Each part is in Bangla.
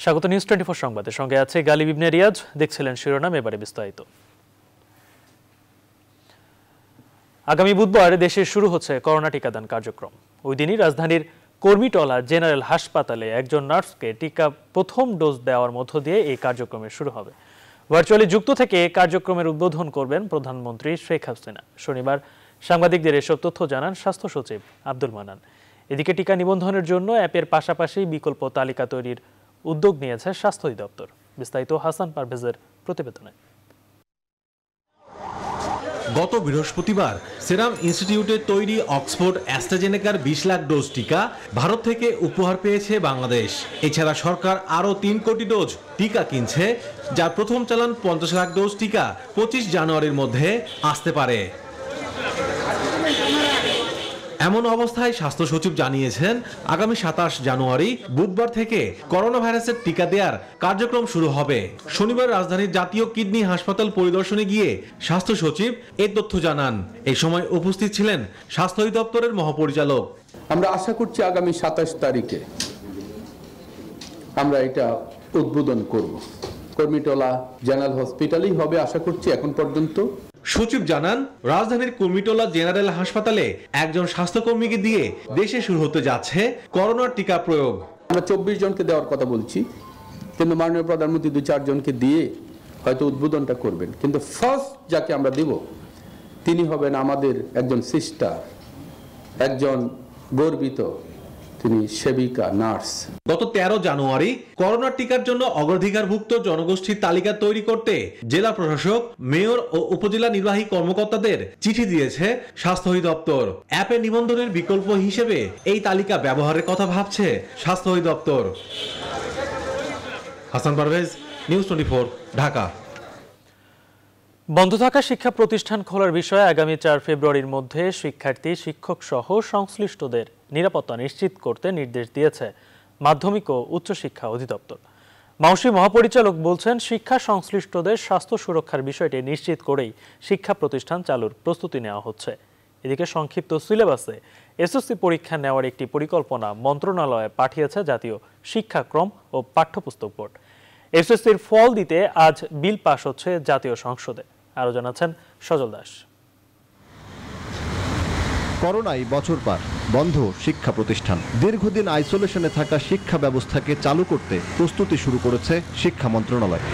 স্বাগত নিউজ 24 সংবাদের সঙ্গে আছে গালিব ইবনে রিয়াজ। দেখছিলেন শিরোনাম, এবারে বিস্তারিত। আগামী বুধবার দেশে শুরু হচ্ছে করোনা টিকাদান কার্যক্রম। ওই দিনই রাজধানীর কর্মীটলা জেনারেল হাসপাতালে একজন নার্সকে টিকা প্রথম ডোজ দেওয়ার মধ্য দিয়ে এই কার্যক্রমের শুরু হবে। ভার্চুয়ালি যুক্ত থেকে কার্যক্রমের উদ্বোধন করবেন প্রধানমন্ত্রী শেখ হাসিনা। শনিবার সাংবাদিকদের এসব তথ্য জানান স্বাস্থ্য সচিব আব্দুল মান্নান। এদিকে টিকা নিবন্ধনের জন্য অ্যাপের পাশাপাশি বিকল্প তালিকা তৈরির উদ্যোগ নিয়েছে স্বাস্থ্য অধিদপ্তর। বিস্তারিত হাসান পারভেজের প্রতিবেদনে। গত বৃহস্পতিবার সেরাম ইনস্টিটিউটের তৈরি অক্সফোর্ড অ্যাস্ট্রাজেনেকার 20 লাখ ডোজ টিকা ভারত থেকে উপহার পেয়েছে বাংলাদেশ। এছাড়া সরকার আরও 3 কোটি ডোজ টিকা কিনছে, যার প্রথম চালান 50 লাখ ডোজ টিকা 25 জানুয়ারির মধ্যে আসতে পারে। এমন অবস্থায় স্বাস্থ্য সচিব জানিয়েছেন, আগামী 27 জানুয়ারি বুধবার থেকে করোনা ভাইরাসের টিকা দেওয়ার কার্যক্রম শুরু হবে। শনিবার রাজধানীর জাতীয় কিডনি হাসপাতাল পরিদর্শনে গিয়ে স্বাস্থ্য সচিব এই তথ্য জানান। এই সময় উপস্থিত ছিলেন স্বাস্থ্য অধিদপ্তরের মহাপরিচালক। আমরা আশা করছি আগামী 27 তারিখে আমরা এটা উদ্বোধন করব। কর্মীটলা জেনারেল হসপিটালেই হবে আশা করছি। এখন পর্যন্ত সচিব জানান, রাজধানীর কর্মীটলা জেনারেল হাসপাতালে একজন স্বাস্থ্যকর্মীকে দিয়ে দেশে শুরু হতে যাচ্ছে করোনার টিকা প্রয়োগ। আমরা 24 জনকে দেওয়ার কথা বলছি, কিন্তু মাননীয় প্রধানমন্ত্রী 2-4 জনকে দিয়ে হয়তো উদ্বোধনটা করবেন। কিন্তু ফার্স্ট যাকে আমরা দেব তিনি হবেন আমাদের একজন সিস্টার, একজন গর্বিত, তিনি সেবিকা নার্স। গত 13 জানুয়ারি করোনা টিকার জন্য অগ্রাধিকারভুক্ত জনগোষ্ঠীর তালিকা তৈরি করতে জেলা প্রশাসক, মেয়র ও উপজেলা নির্বাহী কর্মকর্তাদের চিঠি দিয়েছে স্বাস্থ্য অধিদপ্তর। অ্যাপে নিবন্ধনের বিকল্প হিসেবে এই তালিকা ব্যবহারের কথা ভাবছে স্বাস্থ্য অধিদপ্তর। হাসান পারভেজ, নিউজ 24, ঢাকা। বন্ধ থাকা শিক্ষা প্রতিষ্ঠান খোলার বিষয়ে আগামী 4 ফেব্রুয়ারির মধ্যে শিক্ষার্থী, শিক্ষক সহ সংশ্লিষ্টদের নিরাপত্তা নিশ্চিত করতে নির্দেশ দিয়েছে মাধ্যমিক ও উচ্চশিক্ষা অধিদপ্তর। মাউসী মহাপরিচালক বলছেন, শিক্ষা সংশ্লিষ্টদের স্বাস্থ্য সুরক্ষার বিষয়টি নিশ্চিত করেই শিক্ষা প্রতিষ্ঠান চালুর প্রস্তুতি নেওয়া হচ্ছে। এদিকে সংক্ষিপ্ত সিলেবাসে এসএসসি পরীক্ষা নেওয়ার একটি পরিকল্পনা মন্ত্রণালয়ে পাঠিয়েছে জাতীয় শিক্ষাক্রম ও পাঠ্যপুস্তক বোর্ড। এসএসসির ফল দিতে আজ বিল পাস হচ্ছে জাতীয় সংসদে। আরো জানাচ্ছেন সজল দাস। করোনায় বছর পার, বন্ধ শিক্ষা প্রতিষ্ঠান। দীর্ঘদিন আইসোলেশনে থাকা শিক্ষা ব্যবস্থাকে চালু করতে প্রস্তুতি শুরু করেছে শিক্ষা মন্ত্রণালয়।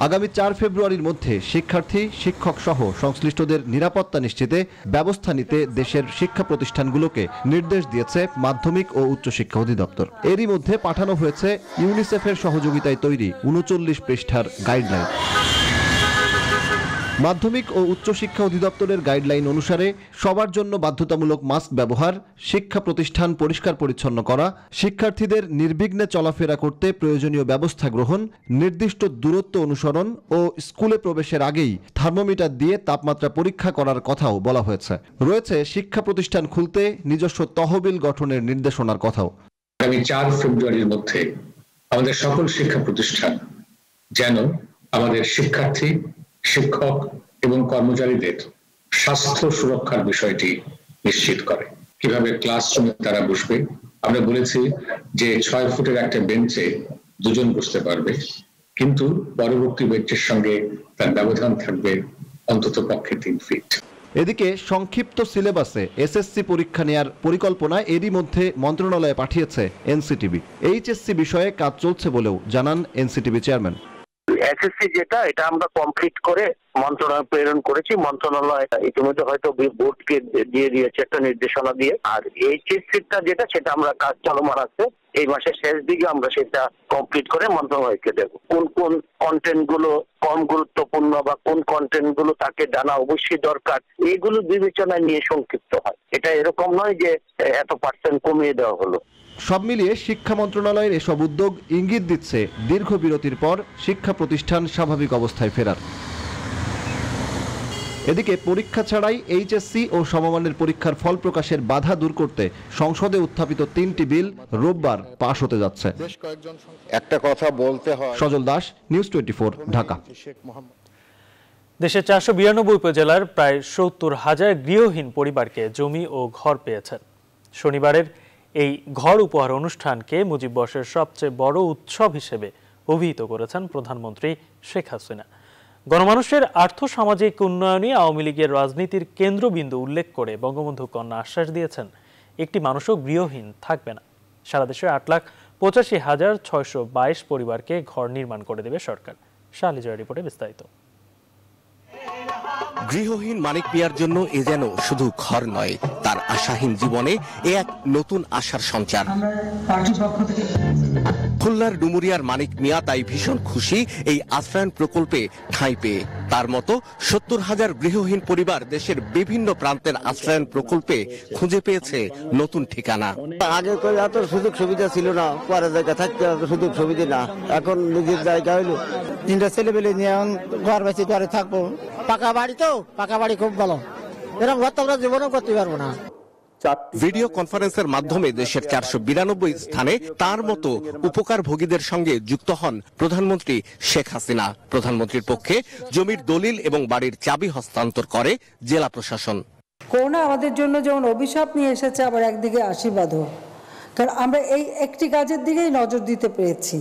আগামী 4 ফেব্রুয়ারির মধ্যে শিক্ষার্থী, শিক্ষক সহ সংশ্লিষ্টদের নিরাপত্তা নিশ্চিতে ব্যবস্থা নিতে দেশের শিক্ষা প্রতিষ্ঠানগুলোকে নির্দেশ দিয়েছে মাধ্যমিক ও উচ্চশিক্ষা অধিদপ্তর। এরই মধ্যে পাঠানো হয়েছে ইউনিসেফের সহযোগিতায় তৈরি 39 পৃষ্ঠার গাইডলাইন। মাধ্যমিক ও উচ্চশিক্ষা অধিদপ্তরের গাইডলাইন অনুসারে সবার জন্য বাধ্যতামূলক মাস্ক ব্যবহার, শিক্ষা প্রতিষ্ঠান পরিষ্কার পরিচ্ছন্ন করা, শিক্ষার্থীদের নির্বিঘ্নে চলাফেরা করতে প্রয়োজনীয় ব্যবস্থা গ্রহণ, নির্দিষ্ট দূরত্ব অনুসরণ ও স্কুলে প্রবেশের আগেই থার্মোমিটার দিয়ে তাপমাত্রা পরীক্ষা করার কথাও বলা হয়েছে। রয়েছে শিক্ষা প্রতিষ্ঠান খুলতে নিজস্ব তহবিল গঠনের নির্দেশনার কথাও। আগামী 4 ফেব্রুয়ারির মধ্যে আমাদের সকল শিক্ষা প্রতিষ্ঠান যেন আমাদের শিক্ষার্থী, শিক্ষক এবং কর্মচারীদের স্বাস্থ্য সুরক্ষার বিষয়টি নিশ্চিত করে। কিভাবে ক্লাসরুমে তারা বসবে, আমরা বলেছি যে 6 ফুটের একটা বেঞ্চে 2 জন বসতে পারবে, কিন্তু পরবর্তী বেঞ্চের সঙ্গে তার ব্যবধান থাকবে অন্তত পক্ষে 3 ফিট। এদিকে সংক্ষিপ্ত সিলেবাসে এসএসসি পরীক্ষা নেয়ার পরিকল্পনা এরই মধ্যে মন্ত্রণালয়ে পাঠিয়েছে এনসিটিবি। এইচএসসি বিষয়ে কাজ চলছে বলেও জানান এনসিটিবি চেয়ারম্যান। এসএসসি যেটা, এটা আমরা কমপ্লিট করে মন্ত্রণালয় প্রেরণ করেছি। মন্ত্রণালয় ইতিমধ্যে হয়তো বোর্ডকে দিয়ে দিয়েছে একটা নির্দেশনা দিয়ে। আর এইচএসসিটা যেটা, সেটা আমরা কাজ চলমান আছে। এই মাসের শেষ দিকে আমরা সেটা কমপ্লিট করে মন্ত্রণালয়কে দেব। কোন কোন কন্টেন্ট গুলো কম গুরুত্বপূর্ণ বা কোন কন্টেন্ট গুলো তাকে জানা অবশ্যই দরকার, এইগুলো বিবেচনায় নিয়ে সংক্ষিপ্ত হয়। এটা এরকম নয় যে এত % কমিয়ে দেওয়া হলো। সব মিলিয়ে শিক্ষা মন্ত্রণালয়ের এসব উদ্যোগ ইঙ্গিত দিচ্ছে দীর্ঘ বিরতির পর শিক্ষা প্রতিষ্ঠান স্বাভাবিক অবস্থায় ফেরার। এদিকে পরীক্ষা ছাড়াই এইচএসসি ও সমমানের পরীক্ষার ফল প্রকাশের বাধা দূর করতে সংসদে উত্থাপিত 3টি বিল রোববার পাশ হতে যাচ্ছে। একটা কথা বলতে হয়। সজল দাস, নিউজ 24, ঢাকা। দেশের 492 উপজেলার প্রায় 70,000 গৃহহীন পরিবারকে জমি ও ঘর পেয়েছেন। শনিবারের এই ঘর উপহার অনুষ্ঠানকে মুজিব বর্ষের সবচেয়ে বড় উৎসব হিসেবে অভিহিত করেছেন প্রধানমন্ত্রী শেখ হাসিনা। গণমানুষের আর্থ-সামাজিক উন্নয়নে আওয়ামী লীগের রাজনীতির কেন্দ্রবিন্দু উল্লেখ করে বঙ্গবন্ধু কন্যা আশ্বাস দিয়েছেন, একটি মানুষও গৃহহীন থাকবে না। সারা দেশের 8,85,622 পরিবারকে ঘর নির্মাণ করে দেবে সরকার। শাহলি জয়ের রিপোর্টে বিস্তারিত। গৃহহীন মানিক মিয়ার জন্য এ যেন শুধু ঘর নয়, তার আশাহীন জীবনে এ এক নতুন আশার সঞ্চার। খুলনার ডুমুরিয়ার মানিক মিয়া তাই ভীষণ খুশি এই আশ্রয়ণ প্রকল্পে ঠাঁই পেয়ে। তার মতো 70,000 গৃহহীন পরিবার দেশের বিভিন্ন প্রান্তের আশ্রয়ণ প্রকল্পে খুঁজে পেয়েছে নতুন ঠিকানা। আগে এত সুযোগ সুবিধা ছিল না, পরে জায়গা থাকতে সুযোগ সুবিধা না, এখন নিজের জায়গা হইলো। 3টা ছেলেপেলে নিয়ে ঘর বেশি ঘরে থাকবো। পাকা বাড়ি তো, পাকা বাড়ি খুব ভালো, এরকম ঘর তো আমরা জীবনও করতে পারবো না। ভিডিও কনফারেন্সের মাধ্যমে দেশের 492 স্থানে তার মতো উপকারভোগীদের সঙ্গে যুক্ত হন প্রধানমন্ত্রী শেখ হাসিনা। প্রধানমন্ত্রীর পক্ষে জমির দলিল এবং বাড়ির চাবি হস্তান্তর করে জেলা প্রশাসন। করোনা আমাদের জন্য যেমন অভিশাপ নিয়ে এসেছে, আবার একদিকে আশীর্বাদও, কারণ আমরা এই একটি কাজের দিকেই নজর দিতে পেরেছি।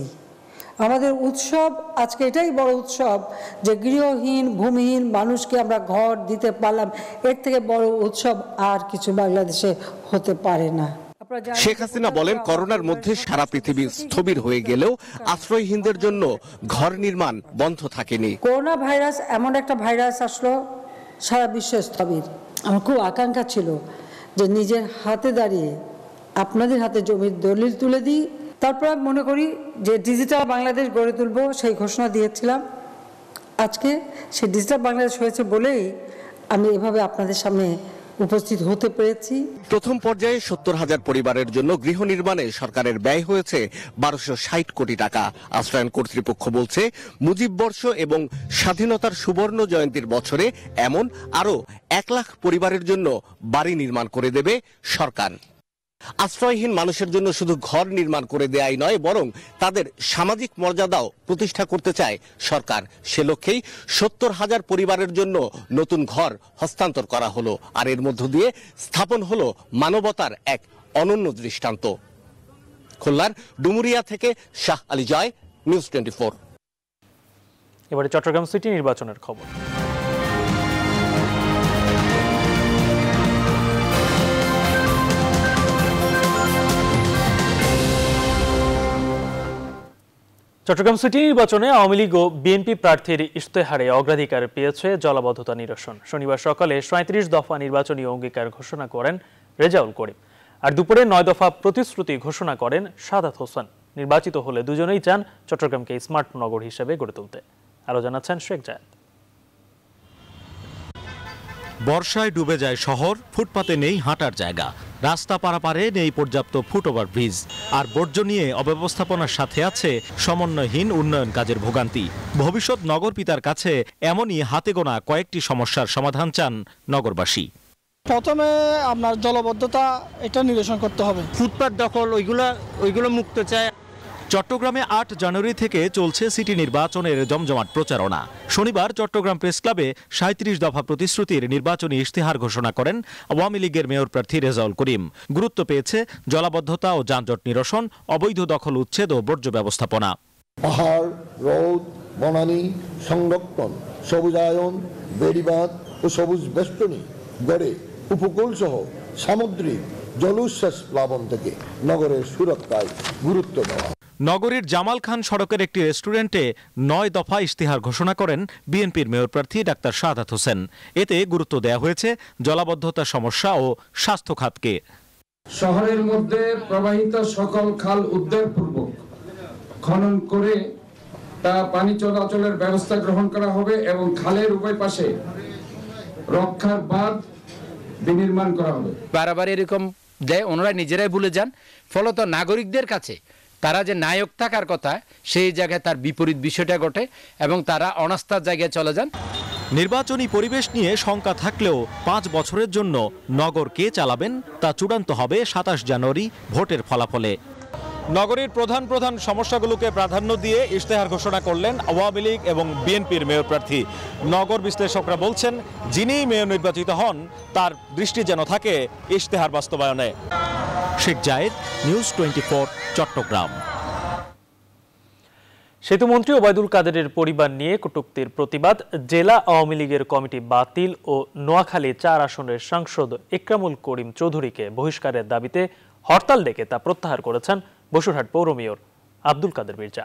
আমাদের উৎসব আজকে এটাই বড় উৎসব যে গৃহহীন ভূমিহীন মানুষকে আমরা ঘর দিতে পারলাম। এর থেকে বড় উৎসব আর কিছু বাংলাদেশে হতে পারে না। শেখ হাসিনা বলেন, করোনার মধ্যে সারা পৃথিবী স্থবির হয়ে গেলেও আশ্রয়হীনদের জন্য ঘর নির্মাণ বন্ধ থাকেনি। করোনা ভাইরাস এমন একটা ভাইরাস আসলো, সারা বিশ্ব স্থবির। আমার খুব আকাঙ্ক্ষা ছিল যে নিজের হাতে দাঁড়িয়ে আপনাদের হাতে জমির দলিল তুলে দিই, তারপর মনে করি যে ডিজিটাল বাংলাদেশ গড়ে তুলব, সেই ঘোষণা দিয়েছিলাম। আজকে সেই ডিজিটাল বাংলাদেশ হয়েছে বলেই আমি এভাবে আপনাদের সামনে উপস্থিত হতে পেরেছি। প্রথম পর্যায়ে 70,000 পরিবারের জন্য গৃহ নির্মাণে সরকারের ব্যয় হয়েছে 1260 কোটি টাকা। আশ্রয়ণ কর্তৃপক্ষ বলছে, মুজিব বর্ষ এবং স্বাধীনতার সুবর্ণ জয়ন্তীর বছরে এমন আরো 1 লাখ পরিবারের জন্য বাড়ি নির্মাণ করে দেবে সরকার। আশ্রয়হীন মানুষের জন্য শুধু ঘর নির্মাণ করে দেয়াই নয়, বরং তাদের সামাজিক মর্যাদাও প্রতিষ্ঠা করতে চায় সরকার। সে লক্ষ্যেই 70,000 পরিবারের জন্য নতুন ঘর হস্তান্তর করা হলো। আর এর মধ্য দিয়ে স্থাপন হলো মানবতার এক অনন্য দৃষ্টান্ত। খুলনার ডুমুরিয়া থেকে শাহ আলী জয়, নিউজ 24। এবারে চট্টগ্রাম সিটি নির্বাচনের খবর। চট্টগ্রাম সিটি নির্বাচনে আওয়ামী লীগ ও বিএনপি প্রার্থীর ইশতেহারে অগ্রাধিকার পেয়েছে জলাবদ্ধতা নিরসন। শনিবার সকালে 37 দফা নির্বাচনী অঙ্গীকার ঘোষণা করেন রেজাউল করিম, আর দুপুরে 9 দফা প্রতিশ্রুতি ঘোষণা করেন সাদাত হোসেন। নির্বাচিত হলে দুজনেই চান চট্টগ্রামকে স্মার্ট নগর হিসেবে গড়ে তুলতে। আরো জানাচ্ছেন শেখ জায়েদ। বর্ষায় ডুবে যায় শহর, ফুটপাতে নেই হাঁটার জায়গা, রাস্তা পারাপারে নেই পর্যাপ্ত ফুটওভার ব্রিজ, আর বর্জ্য নিয়ে অব্যবস্থাপনার সাথে আছে সমন্বয়হীন উন্নয়ন কাজের ভোগান্তি। ভবিষ্যৎ নগর পিতার কাছে এমনই হাতে গোনা কয়েকটি সমস্যার সমাধান চান নগরবাসী। প্রথমে আপনার জলাবদ্ধতা এটা নিরসন করতে হবে, ফুটপাত দখল ওইগুলো মুক্ত চায়। চট্টগ্রামে 8 জানুয়ারি থেকে চলছে সিটি নির্বাচনের জমজমাট প্রচারণা। শনিবার চট্টগ্রাম প্রেস ক্লাবে 37 দফা প্রতিশ্রুতির নির্বাচনী ইশতেহার ঘোষণা করেন আওয়ামী লীগের মেয়র প্রার্থী রেজাউল করিম। গুরুত্ব পেয়েছে জলাবদ্ধতা ও যানজট নিরসন, অবৈধ দখল উচ্ছেদ ও বর্জ্য ব্যবস্থাপনা। পাহাড়, রোদ, বনানী সংরক্ষণ, সবুজায়ন, বেড়িবাঁধ ও সবুজ বেষ্টনী গড়ে উপকূল সহ সামুদ্রিক জলোচ্ছ্বাস প্লাবন থেকে নগরের সুরক্ষায় গুরুত্ব দেওয়া। নগরীর জামাল খান সড়কের একটি রেস্টুরেন্টে 9 দফা ইশতেহার ঘোষণা করেন বিএনপির মেয়র প্রার্থী ডাক্তার সাদাত হোসেন। এতে গুরুত্ব দেওয়া হয়েছে জলাবদ্ধতা সমস্যা ও স্বাস্থ্য খাতকে। শহরের মধ্যে প্রবাহিত সকল খাল উদ্ধারপূর্বক খনন করে তা পানি চলাচলের ব্যবস্থা গ্রহণ করা হবে এবং খালের উভয় পাশে রক্ষার বাঁধ বিনির্মাণ করা হবে। বারবার এরকম দেয়, ওনারা নিজেরাই ভুলে যান। ফলত নাগরিকদের কাছে তারা যে নায়ক থাকার কথা, সেই জায়গায় তার বিপরীত বিষয়টা ঘটে এবং তারা অনাস্থার জায়গায় চলে যান। নির্বাচনী পরিবেশ নিয়ে শঙ্কা থাকলেও 5 বছরের জন্য নগর কে চালাবেন তা চূড়ান্ত হবে 27 জানুয়ারি ভোটের ফলাফলে। নগরীর প্রধান প্রধান সমস্যাগুলোকে প্রাধান্য দিয়ে ইশতেহার ঘোষণা করলেন আওয়ামী লীগ এবং বিএনপির মেয়র প্রার্থী। নগর বিশ্লেষকরা বলছেন, যিনি মেয়র নির্বাচিত হন তার দৃষ্টি যেন থাকে ইশতেহার বাস্তবায়নে। শেখ জায়েদ, নিউজ 24, চট্টগ্রাম। সেতুমন্ত্রী ওবায়দুল কাদেরের পরিবার নিয়ে কটূক্তির প্রতিবাদ, জেলা আওয়ামী লীগের কমিটি বাতিল ও নোয়াখালী 4 আসনের সাংসদ ইকরামুল করিম চৌধুরীকে বহিষ্কারের দাবিতে হরতাল ডেকে তা প্রত্যাহার করেছেন বসুরহাট পৌর মেয়র আব্দুল কাদের মির্জা।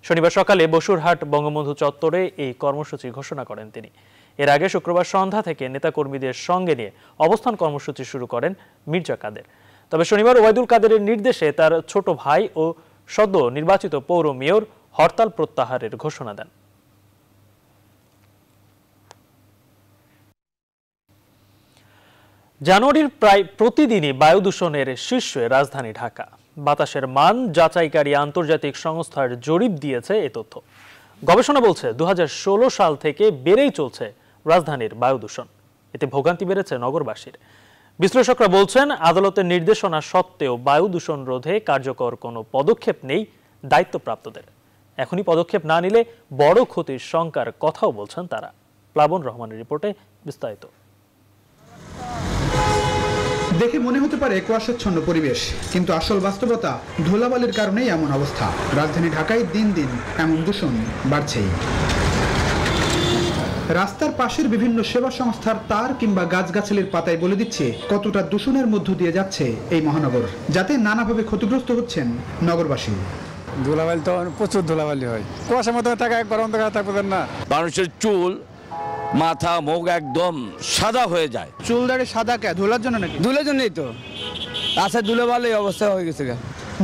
শনিবার সকালে বসুরহাট বঙ্গবন্ধু চত্বরে এই কর্মসূচি ঘোষণা করেন তিনি। এর আগে শুক্রবার সন্ধ্যা থেকে নেতাকর্মীদের সঙ্গে নিয়ে অবস্থান কর্মসূচি শুরু করেন মির্জা কাদের। তবে শনিবার ওবায়দুল কাদেরের নির্দেশে তার ছোট ভাই ও সদ্য নির্বাচিত পৌর মেয়র হরতাল প্রত্যাহারের ঘোষণা দেন। জানুয়ারির প্রায় প্রতিদিনই বায়ু দূষণের শীর্ষে রাজধানী ঢাকা। বাতাসের মান যাচাইকারী আন্তর্জাতিক সংস্থার জরিপ দিয়েছে এ তথ্য। গবেষণা বলছে 2016 সাল থেকে বেড়েই চলছে রাজধানীর বায়ু দূষণ। এতে ভোগান্তি বেড়েছে নগরবাসীর। বিশ্লেষকরা বলছেন, আদালতের নির্দেশনা সত্ত্বেও বায়ু দূষণ রোধে কার্যকর কোনো পদক্ষেপ নেই দায়িত্বপ্রাপ্তদের। এখনই পদক্ষেপ না নিলে বড় ক্ষতির শঙ্কার কথাও বলছেন তারা। প্লাবন রহমানের রিপোর্টে বিস্তারিত। দেখে মনে হতে পারে কুয়াশাচ্ছন্ন পরিবেশ, কিন্তু আসল বাস্তবতা ধুলাবালির কারণেই এমন অবস্থা। রাজধানী ঢাকায় দিন দিন এমন দূষণ বাড়ছেই। রাস্তার পাশের বিভিন্ন সেবা সংস্থার তার কিংবা গাছগাছালির পাতায় বলে দিচ্ছে কতটা দূষণের মধ্য দিয়ে যাচ্ছে এই মহানগর, যাতে নানাভাবে ক্ষতিগ্রস্ত হচ্ছেন নগরবাসী। ধুলাবালি তো প্রচুর ধুলাবালি হয়, কুয়াশার মধ্যে টাকা একবার অন্ধকার থাকবেন না। মানুষের চুল, মাথা, মুখ একদম সাদা হয়ে যায়। চুল দাড়ি সাদা কে? ধুলার জন্য নাকি? ধুলের জন্যই তো। আচ্ছা, ধুলাবালি অবস্থা হয়ে গেছে।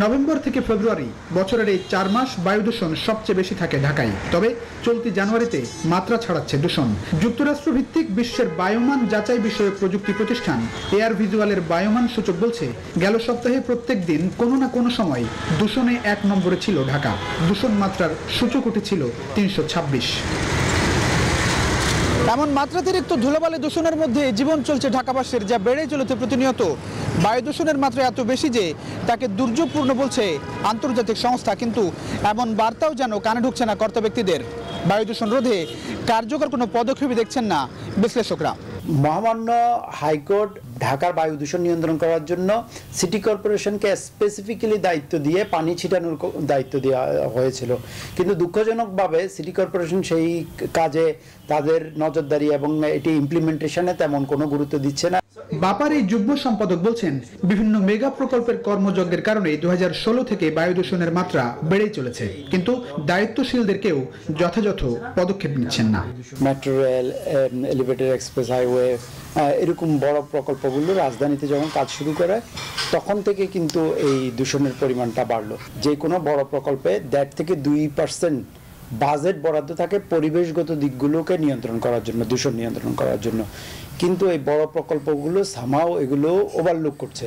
নভেম্বর থেকে ফেব্রুয়ারি বছরের এই 4 মাস বায়ু দূষণ সবচেয়ে বেশি থাকে ঢাকায়। তবে চলতি জানুয়ারিতে মাত্রা ছাড়াচ্ছে দূষণ। যুক্তরাষ্ট্র ভিত্তিক বিশ্বের বায়ুমান যাচাই বিষয়ক প্রযুক্তি প্রতিষ্ঠান এয়ার ভিজুয়ালের বায়ুমান সূচক বলছে, গেল সপ্তাহে প্রত্যেক দিন কোনো না কোনো সময় দূষণে 1 নম্বরে ছিল ঢাকা। দূষণ মাত্রার সূচক উঠেছিল 326। এমন মাত্রাতিরিক্ত ধুলোবালি দূষণের মধ্যে জীবন চলছে ঢাকাবাসীর, যা বেড়েই চলেছে প্রতিনিয়ত। বায়ু দূষণের মাত্রা এত বেশি যে তাকে দুর্যোগপূর্ণ বলছে আন্তর্জাতিক সংস্থা, কিন্তু এমন বার্তাও যেন কানে ঢুকছে না কর্তা ব্যক্তিদের। বায়ু দূষণ রোধে কার্যকর কোনো পদক্ষেপই দেখছেন না বিশ্লেষকরা। মহামান্য হাইকোর্ট ঢাকার বায়ু দূষণ নিয়ন্ত্রণ করার জন্য সিটি কর্পোরেশনকে স্পেসিফিক্যালি দায়িত্ব দিয়ে পানি ছিটানোর দায়িত্ব দেওয়া হয়েছিল, কিন্তু দুঃখজনকভাবে সিটি কর্পোরেশন সেই কাজে তাদের নজরদারি এবং এটি ইমপ্লিমেন্টেশনে তেমন কোনো গুরুত্ব দিচ্ছে না। বাপার এই যুগ্ম সম্পাদক বলছেন, বিভিন্ন মেগা প্রকল্পের কর্মযজ্ঞের কারণে 2016 থেকে বায়ু দূষণের মাত্রা বেড়েই চলেছে, কিন্তু দায়িত্বশীলদের কেউ যথাযথ পদক্ষেপ নিচ্ছেন না। Metro rail, elevated express highway, এরকম বড় প্রকল্পগুলো রাজধানীতে যখন কাজ শুরু করে তখন থেকে কিন্তু এই দূষণের পরিমাণটা বাড়লো। যে কোনো বড় প্রকল্পে 1.5 থেকে 2% বাজেট বরাদ্দ থাকে পরিবেশগত দিকগুলোকে নিয়ন্ত্রণ করার জন্য, দূষণ নিয়ন্ত্রণ করার জন্য, কিন্তু এই বড় প্রকল্পগুলো সামাও এগুলো ওভারলুক করছে।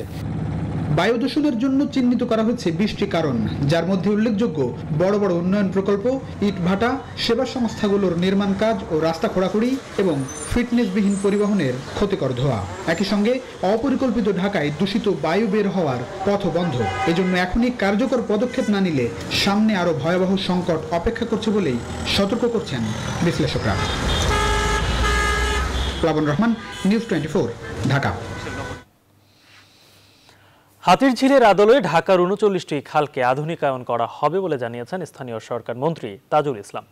বায়ু দূষণের জন্য চিহ্নিত করা হচ্ছে 20টি কারণ, যার মধ্যে উল্লেখযোগ্য বড় বড় উন্নয়ন প্রকল্প, ইটভাটা, সেবা সংস্থাগুলোর নির্মাণ কাজ ও রাস্তা খোঁড়াখুড়ি এবং ফিটনেসবিহীন পরিবহনের ক্ষতিকর ধোঁয়া। একই সঙ্গে অপরিকল্পিত ঢাকায় দূষিত বায়ু বের হওয়ার পথ বন্ধ। এজন্য এখনই কার্যকর পদক্ষেপ না নিলে সামনে আরো ভয়াবহ সংকট অপেক্ষা করছে বলেই সতর্ক করছেন বিশ্লেষকরা। প্লাবন রহমান, নিউজ 24, ঢাকা। হাতিরঝিলের আদলে ঢাকার 39টি খালকে আধুনিকায়ন করা হবে বলে জানিয়েছেন স্থানীয় সরকার মন্ত্রী তাজুল ইসলাম।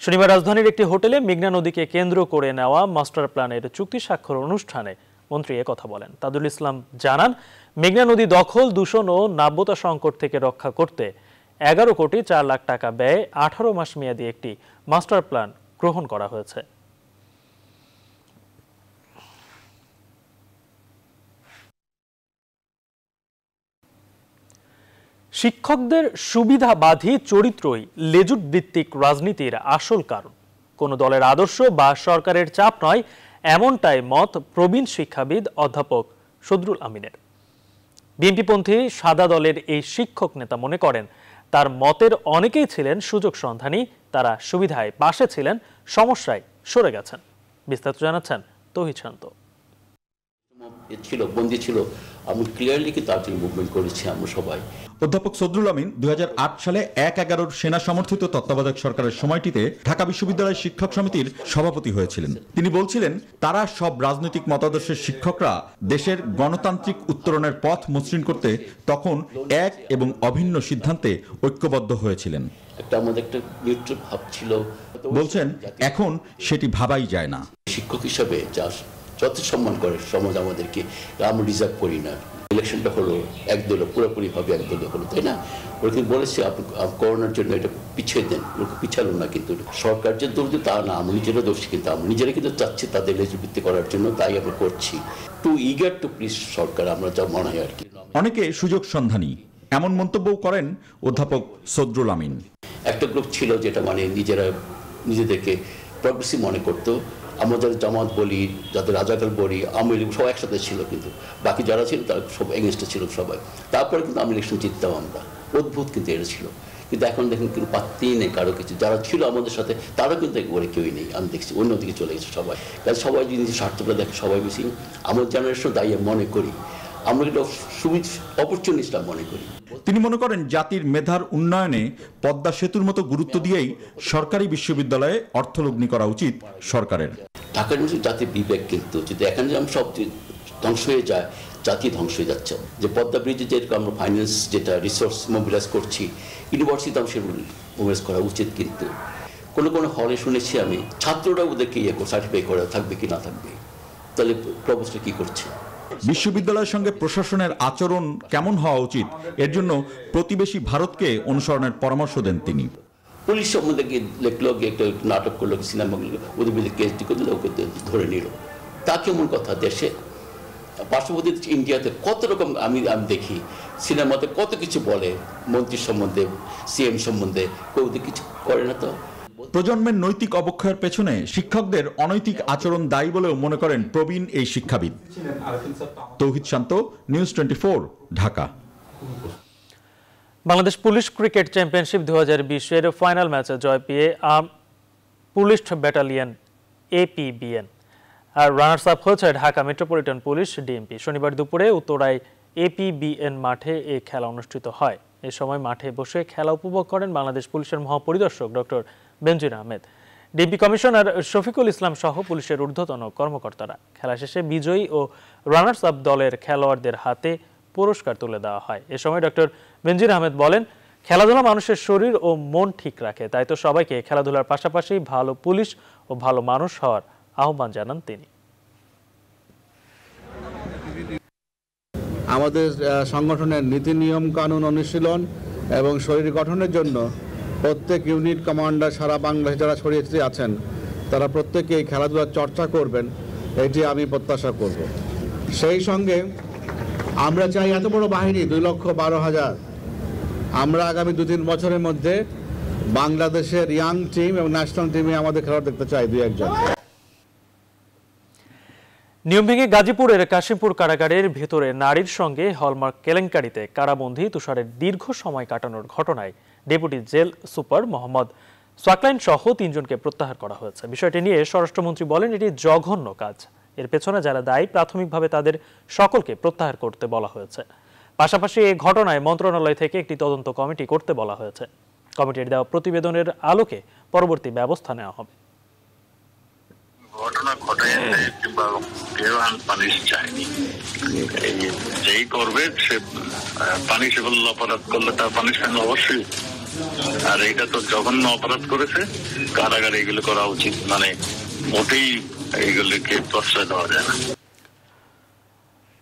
শনিবার রাজধানীর একটি হোটেলে মেঘনা নদীকে কেন্দ্র করে নেওয়া মাস্টার প্ল্যানের চুক্তি স্বাক্ষর অনুষ্ঠানে মন্ত্রী কথা বলেন। তাজুল ইসলাম জানান, মেঘনা নদী দখল, দূষণ ও নাব্যতা সংকট থেকে রক্ষা করতে 11 কোটি 4 লাখ টাকা ব্যয়ে 18 মাস মেয়াদী একটি মাস্টার প্ল্যান গ্রহণ করা হয়েছে। শিক্ষকদের সুবিধাবাদী চরিত্রই লেজুট ভিত্তিক রাজনীতির আসল কারণ, কোন দলের আদর্শ বা সরকারের চাপ নয়, এমনটাই মত প্রবীণ শিক্ষাবিদ অধ্যাপক সদরুল আমিনের। বিএনপিপন্থী সাদা দলের এই শিক্ষক নেতা মনে করেন, তার মতের অনেকেই ছিলেন সুযোগ সন্ধানী, তারা সুবিধায় পাশে ছিলেন, সমস্যায় সরে গেছেন। বিস্তারিত জানাচ্ছেন তৌহিদ শান্ত। ছিল বন্দী ছিল, আমি ক্লিয়ারলি কি তার জন্য মুভমেন্ট করেছি আমরা সবাই। অধ্যাপক সদরুল আমিন 2008 সালে 1/11 সেনা সমর্থিত তত্ত্বাবধায়ক সরকারের সময়টিতে ঢাকা বিশ্ববিদ্যালয়ের শিক্ষক সমিতির সভাপতি হয়েছিলেন। তিনি বলছিলেন, তারা সব রাজনৈতিক মতাদর্শের শিক্ষকরা দেশের গণতান্ত্রিক উত্তরণের পথ মসৃণ করতে তখন এক এবং অভিন্ন সিদ্ধান্তে ঐক্যবদ্ধ হয়েছিলেন। আমাদের একটা নিউট্রাল ভাব ছিল। বলছেন, এখন সেটি ভাবাই যায় না। শিক্ষক হিসাবে যত সম্মান করে সমাজ আমাদেরকে, আমরা ডিজার্ভ করি না। ইলেকশনটা হলো একদলীয়, পুরোপুরি ভাবে একদলীয় হলো, তাই না? ওরা কিন্তু বলেছে আপনি করোনার জন্য এটা পিছিয়ে দেন, ওরা পিছালো না। কিন্তু সরকার যে দোষ তা না, আমরা নিজেরা দোষী, কিন্তু আমরা নিজেরা কিন্তু চাচ্ছি তাদের এলিজিবিলিটি করার জন্য, তাই আমরা করছি। টু ইগার টু প্লিজ সরকার, আমরা যা মনে হয় আর কি। অনেকে সুযোগ সন্ধানী, এমন মন্তব্যও করেন অধ্যাপক সদরুল আমিন। একটা গ্রুপ ছিল যেটা মানে নিজেদেরকে প্রগ্রেসিভ মনে করতো। আমরা যাদের জামাত বলি, যাদের রাজাকার বলি, আওয়ামী লীগ সব একসাথে ছিল, কিন্তু বাকি যারা ছিল তারা সব এগেনস্টে ছিল সবাই। তারপরে কিন্তু আমি ইলেকশন জিততাম আমরা, অদ্ভুত কিন্তু এটা ছিল। কিন্তু এখন দেখুন কিন্তু পাত্তেই নেই কারো কিছু। যারা ছিল আমাদের সাথে তারা কিন্তু একবারে কেউই নেই, আমি দেখছি অন্যদিকে চলে গেছে সবাই। কারণ সবাই যদি নিজের স্বার্থটা দেখে, সবাই বেশি আমার জেনারেশন দায়ী মনে করি, আমরা কিন্তু অপরচুনিস্টটা মনে করি। তিনি মনে করেন, জাতির মেধার উন্নয়নে পদ্মা সেতুর মতো গুরুত্ব দিয়েই সরকারি বিশ্ববিদ্যালয়ে অর্থলগ্নি করা উচিত সরকারের। ঢাকার মানুষের জাতির বিবেক কিন্তু যদি এখানে যেমন সব ধ্বংস হয়ে যায়, জাতি ধ্বংস হয়ে যাচ্ছে। যে পদ্মা ব্রিজে যেরকম আমরা ফাইন্যান্স যেটা রিসোর্স মোবিলাইজ করছি, ইউনিভার্সিটিতে আমরা সেগুলো মোবিলাইজ করা উচিত। কিন্তু কোনো হলে শুনেছি আমি, ছাত্ররা ওদেরকে সার্টিফাই করা থাকবে কি না থাকবে, তাহলে প্রভোস্টরা কি করছে। বিশ্ববিদ্যালয়ের সঙ্গে প্রশাসনের আচরণ কেমন হওয়া উচিত, এর জন্য প্রতিবেশী ভারতকে অনুসরণের পরামর্শ দেন তিনি। পুলিশ সম্বন্ধে লেখলো, একটা নাটক করলো, সিনেমাগুলো, ওদের বিরুদ্ধে কেস করলো, ওকে ধরে নিল। তা কেমন কথা? দেশে পার্শ্ববর্তী ইন্ডিয়াতে কত রকম আমি দেখি সিনেমাতে কত কিছু বলে মন্ত্রী সম্বন্ধে, সিএম সম্বন্ধে, কেউ কিছু করে না। তো প্রজন্মের নৈতিক অবক্ষয়ের পেছনে শিক্ষকদের অনৈতিক আচরণ দায়ী বলেও মনে করেন প্রবীণ এই শিক্ষাবিদ। Touhid Shanto, news 24, Dhaka. Bangladesh police cricket championship 2020-এর ফাইনাল ম্যাচে জয় পেয়ে পুলিশ ব্যাটালিয়ন APBN আর রানার্স আপ হয়েছে ঢাকা মেট্রোপলিটন পুলিশ ডিএমপি। শনিবার দুপুরে উত্তরায় APBN মাঠে এই খেলা অনুষ্ঠিত হয়। এ সময় মাঠে বসে খেলা উপভোগ করেন বাংলাদেশ পুলিশের মহাপরিদর্শক ডক্টর বেনজির আহমেদ, ডিএমপি কমিশনার শফিকুল ইসলাম সহ পুলিশের ঊর্ধ্বতন কর্মকর্তারা। খেলা শেষে বিজয়ী ও রানার্স আপ দলের খেলোয়াড়দের হাতে পুরস্কার তুলে দেওয়া হয়। এ সময় ডক্টর বেনজির আহমেদ বলেন, খেলাধুলা মানুষের শরীর ও মন ঠিক রাখে, তাই তো সবাইকে খেলাধুলার পাশাপাশি ভালো পুলিশ ও ভালো মানুষ হওয়ার আহ্বান জানান তিনি। আমাদের সংগঠনের নীতি নিয়ম কানুন অনুশীলন এবং শরীর গঠনের জন্য প্রত্যেক ইউনিট কমান্ডার সারা বাংলাদেশে যারা ছড়িয়ে ছিটিয়ে আছেন তারা প্রত্যেকেই খেলাধুলার চর্চা করবেন, এটি আমি প্রত্যাশা করব। সেই সঙ্গে আমরা চাই এত বড় বাহিনী 2,12,000, আমরা আগামী 2-3 বছরের মধ্যে বাংলাদেশের ইয়াং টিম এবং ন্যাশনাল টিমে আমাদের খেলোয়াড় দেখতে চাই 2-1 জন। নিয়ম ভেঙে গাজীপুরের কাশিমপুর কারাগারের ভেতরে নারীর সঙ্গে হলমার্ক কেলেঙ্কারিতে কারাবন্দী তুষারের দীর্ঘ সময় কাটানোর ঘটনায় ডেপুটি জেল সুপার মোহাম্মদ সোয়াকলাইন সহ 3 জনকে প্রত্যাহার করা হয়েছে। বিষয়টি নিয়ে স্বরাষ্ট্রমন্ত্রী বলেন, এটি জঘন্য কাজ। এর পেছনে যারা দায়ী প্রাথমিকভাবে তাদের সকলকে প্রত্যাহার করতে বলা হয়েছে। পাশাপাশি এই ঘটনায় মন্ত্রণালয় থেকে একটি তদন্ত কমিটি করতে বলা হয়েছে। কমিটির দেওয়া প্রতিবেদনের আলোকে পরবর্তী ব্যবস্থা নেওয়া হবে। ঘটনা ঘটাইছে কিংবা কেউ পানিশ চায়নি, যেই করবে সে পানিশেবল অপরাধ করলে তার পানিশমেন্ট অবশ্যই। আর এইটা তো জঘন্য অপরাধ করেছে, কারাগারে এগুলো করা উচিত, মানে মোটেই এইগুলোকে প্রশ্রয় দেওয়া যায় না।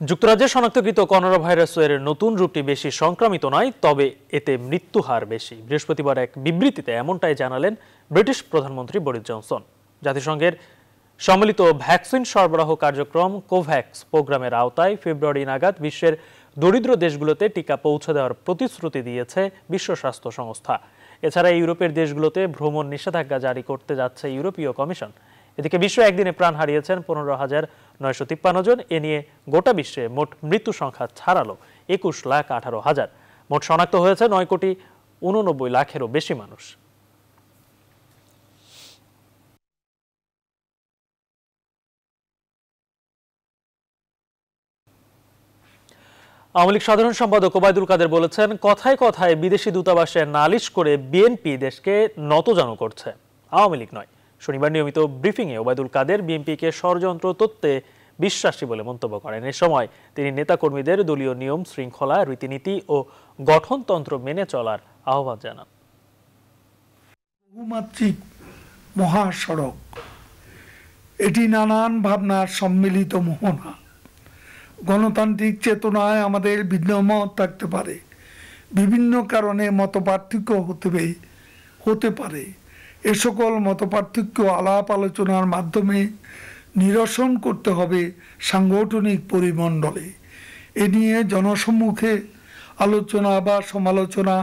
যুক্তরাজ্যে শনাক্তকৃত করোনা ভাইরাসের নতুন রূপটি বেশি সংক্রামিত নয়, তবে এতে মৃত্যু হার বেশি। বৃহস্পতিবার এক বিবৃতিতে এমনটাই জানালেন ব্রিটিশ প্রধানমন্ত্রী বরিস জনসন। জাতিসংঘের সম্মিলিত ভ্যাকসিন সরবরাহ কার্যক্রম কোভ্যাক্স প্রোগ্রামের আওতায় ফেব্রুয়ারি নাগাদ বিশ্বের দরিদ্র দেশগুলোতে টিকা পৌঁছে দেওয়ার প্রতিশ্রুতি দিয়েছে বিশ্ব স্বাস্থ্য সংস্থা। এছাড়া ইউরোপের দেশগুলোতে ভ্রমণ নিষেধাজ্ঞা জারি করতে যাচ্ছে ইউরোপীয় কমিশন। এদিকে বিশ্ব একদিনে প্রাণ হারিয়েছেন 15,953 জন। এ নিয়ে গোটা বিশ্বে মোট মৃত্যু সংখ্যা ছাড়ালো 21,18,000। মোট শনাক্ত হয়েছে 9,89,00,000-এরও বেশি মানুষ। আওয়ামী লীগ সাধারণ সম্পাদক ওবায়দুল কাদের বলেছেন, কথায় কথায় বিদেশি দূতাবাসে নালিশ করে বিএনপি দেশকে নতজানু করছে, আওয়ামী লীগ নয়। শনিবার নিয়মিত ব্রিফিংয়ে ওবায়দুল কাদের বিএনপিকে ষড়যন্ত্র তত্ত্বে বিশ্বাসী বলে মন্তব্য করেন। এ সময় তিনি নেতাকর্মীদের দলীয় নিয়ম শৃঙ্খলা, রীতিনীতি ও গঠনতন্ত্র মেনে চলার আহ্বান জানান। বহুমাত্রিক মহাসড়ক, এটি নানান ভাবনার সম্মিলিত মোহনা। গণতান্ত্রিক চেতনায় আমাদের ভিন্ন মত থাকতে পারে, বিভিন্ন কারণে মতপার্থক্য হতে পারে। এ সকল মতপার্থক্য আলাপ আলোচনার মাধ্যমে নিরসন করতে হবে সাংগঠনিক পরিমণ্ডলে। এ নিয়ে জনসম্মুখে আলোচনা বা সমালোচনা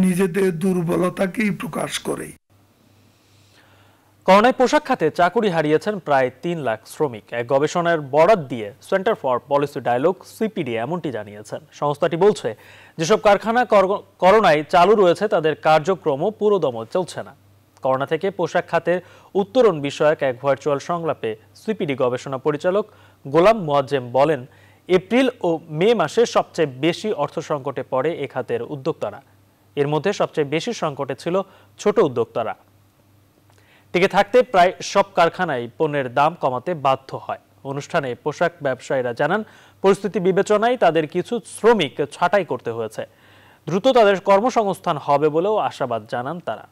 নিজেদের দুর্বলতাকেই প্রকাশ করে। করোনায় পোশাক খাতে চাকুরি হারিয়েছেন প্রায় 3 লাখ শ্রমিক। এক গবেষণার বরাত দিয়ে Centre for Policy Dialogue CPD এমনটি জানিয়েছেন। সংস্থাটি বলছে, যেসব কারখানা করোনায় চালু রয়েছে তাদের কার্যক্রমও পুরোদমে চলছে না। করোনা থেকে পোশাক খাতের উত্তরণ বিষয়ক এক ভার্চুয়াল সংলাপে সিপিডি গবেষণা পরিচালক গোলাম মোয়াজ্জেম বলেন, এপ্রিল ও মে মাসে সবচেয়ে বেশি অর্থ সংকটে পড়ে এ খাতের উদ্যোক্তারা। এর মধ্যে সবচেয়ে বেশি সংকটে ছিল ছোট উদ্যোক্তারা। টিকে থাকতে প্রায় সব কারখানায় পণ্যের দাম কমাতে বাধ্য হয়। অনুষ্ঠানে পোশাক ব্যবসায়ীরা জানান, পরিস্থিতি বিবেচনায় তাদের কিছু শ্রমিক ছাঁটাই করতে হয়েছে। দ্রুত তাদের কর্মসংস্থান হবে বলেও আশাবাদ জানান তারা।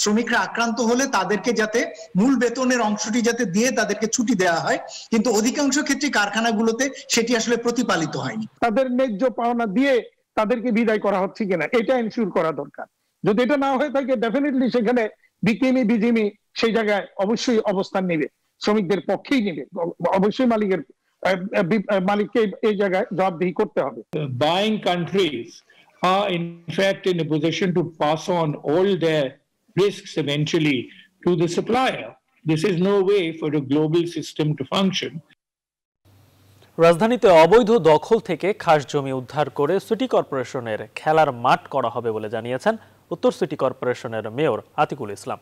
শ্রমিকরা আক্রান্ত হলে তাদেরকে যাতে মূল বেতনের অংশটি যাতে দিয়ে তাদেরকে ছুটি দেওয়া হয়, কিন্তু অধিকাংশ ক্ষেত্রে কারখানাগুলোতে সেটি আসলে প্রতিপালিত হয়নি। তাদের ন্যায্য পাওনা দিয়ে তাদেরকে বিদায় করা হচ্ছে কিনা এটা এনশিওর করা দরকার। যদি এটা না হয়ে থাকে, ডেফিনেটলি সেখানে বিজিএমই সেই জায়গায় অবশ্যই অবস্থান নেবে, শ্রমিকদের পক্ষেই নেবে। অবশ্যই মালিককে এই জায়গায় জবাবদিহি করতে হবে। Buying countries are in fact in a position to pass on all their risks eventually to the supplier. This is no way for a global system to function. রাজধানীতে অবৈধ দখল থেকে খাস জমি উদ্ধার করে সিটি কর্পোরেশনের খেলার মাঠ করা হবে বলে জানিয়েছেন উত্তর সিটি কর্পোরেশনের মেয়র আতিকুল ইসলাম।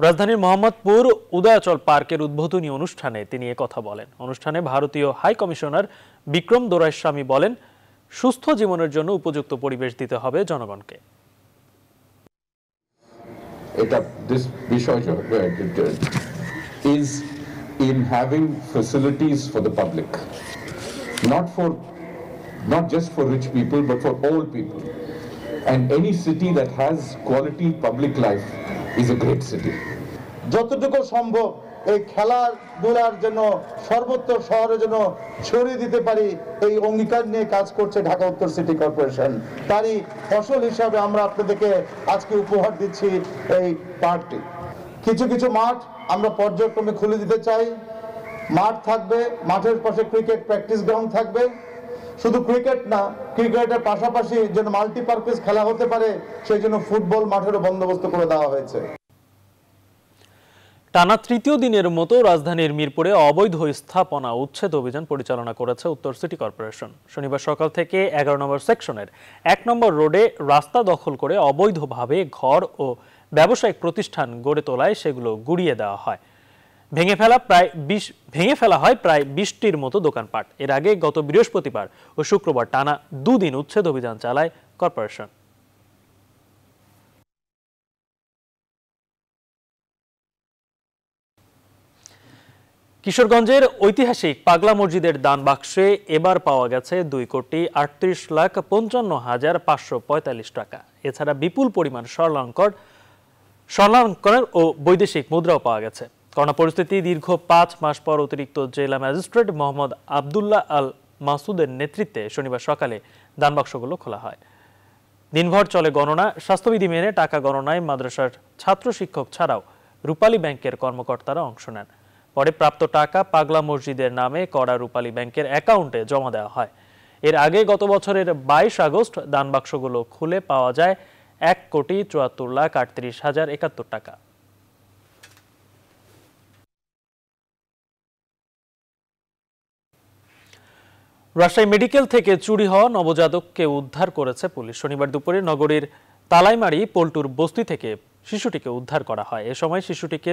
রাজধানীর মোহাম্মদপুর উদয়াচল পার্কের উদ্বোধনী অনুষ্ঠানে তিনি একথা বলেন। অনুষ্ঠানে ভারতীয় হাই কমিশনার বিক্রম দোরাইস্বামী বলেন, সুস্থ জীবনের জন্য উপযুক্ত পরিবেশ দিতে হবে জনগণকে। এটা বিষয় is in having facilities for the public, not just for rich people but for all people, and any city that has quality public life is a great city. যতটুকু সম্ভব এই খেলাধুলার জন্য সর্বত্র শহরের জন্য ছড়িয়ে দিতে পারি, এই অঙ্গীকার নিয়ে কাজ করছে ঢাকা উত্তর সিটি কর্পোরেশন। তারই ফসল হিসাবে আমরা আপনাদেরকে আজকে উপহার দিচ্ছি এই পার্কটি। কিছু কিছু মাঠ আমরা পর্যায়ক্রমে খুলে দিতে চাই। মাঠ থাকবে, মাঠের পাশে ক্রিকেট প্র্যাকটিস গ্রাউন্ড থাকবে। শুধু ক্রিকেট না, ক্রিকেটের পাশাপাশি যেন মাল্টিপারপাস খেলা হতে পারে সেই জন্য ফুটবল মাঠেরও বন্দোবস্ত করে দেওয়া হয়েছে। টানা তৃতীয় দিনের মতো রাজধানীর মিরপুরে অবৈধ স্থাপনা উচ্ছেদ অভিযান পরিচালনা করেছে উত্তর সিটি কর্পোরেশন। শনিবার সকাল থেকে 11 নম্বর সেকশনের 1 নম্বর রোডে রাস্তা দখল করে অবৈধভাবে ঘর ও ব্যবসায়িক প্রতিষ্ঠান গড়ে তোলায় সেগুলো গুড়িয়ে দেওয়া হয়। ভেঙে ফেলা হয় প্রায় 20টির মতো দোকানপাট। এর আগে গত বৃহস্পতিবার ও শুক্রবার টানা 2 দিন উচ্ছেদ অভিযান চালায় কর্পোরেশন। কিশোরগঞ্জের ঐতিহাসিক পাগলা মসজিদের দান বাক্সে এবার পাওয়া গেছে 2,38,55,545 টাকা। এছাড়া বিপুল পরিমাণ স্বর্ণালঙ্কার ও বৈদেশিক মুদ্রাও পাওয়া গেছে। করোনা পরিস্থিতি দীর্ঘ 5 মাস পর অতিরিক্ত জেলা ম্যাজিস্ট্রেট মোহাম্মদ আবদুল্লাহ আল মাসুদের নেতৃত্বে শনিবার সকালে দানবাক্সগুলো খোলা হয়। দিনভর চলে গণনা। স্বাস্থ্যবিধি মেনে টাকা গণনায় মাদ্রাসার ছাত্র শিক্ষক ছাড়াও রূপালী ব্যাংকের কর্মকর্তারা অংশ নেন। পরে প্রাপ্ত টাকা পাগলা মসজিদের নামে করা রূপালী ব্যাংকের অ্যাকাউন্টে জমা দেওয়া হয়। এর আগে গত বছরের 22 আগস্ট দানবাক্সগুলো খুলে পাওয়া যায় 1,74,38,071 টাকা। রাজশাহী মেডিকেল থেকে চুরি হওয়া নবজাতককে উদ্ধার করেছে পুলিশ। শনিবার দুপুরে নগরীর তালাইমারি পল্টুর বস্তি থেকে শিশুটিকে উদ্ধার করা হয়। এ সময় শিশুটিকে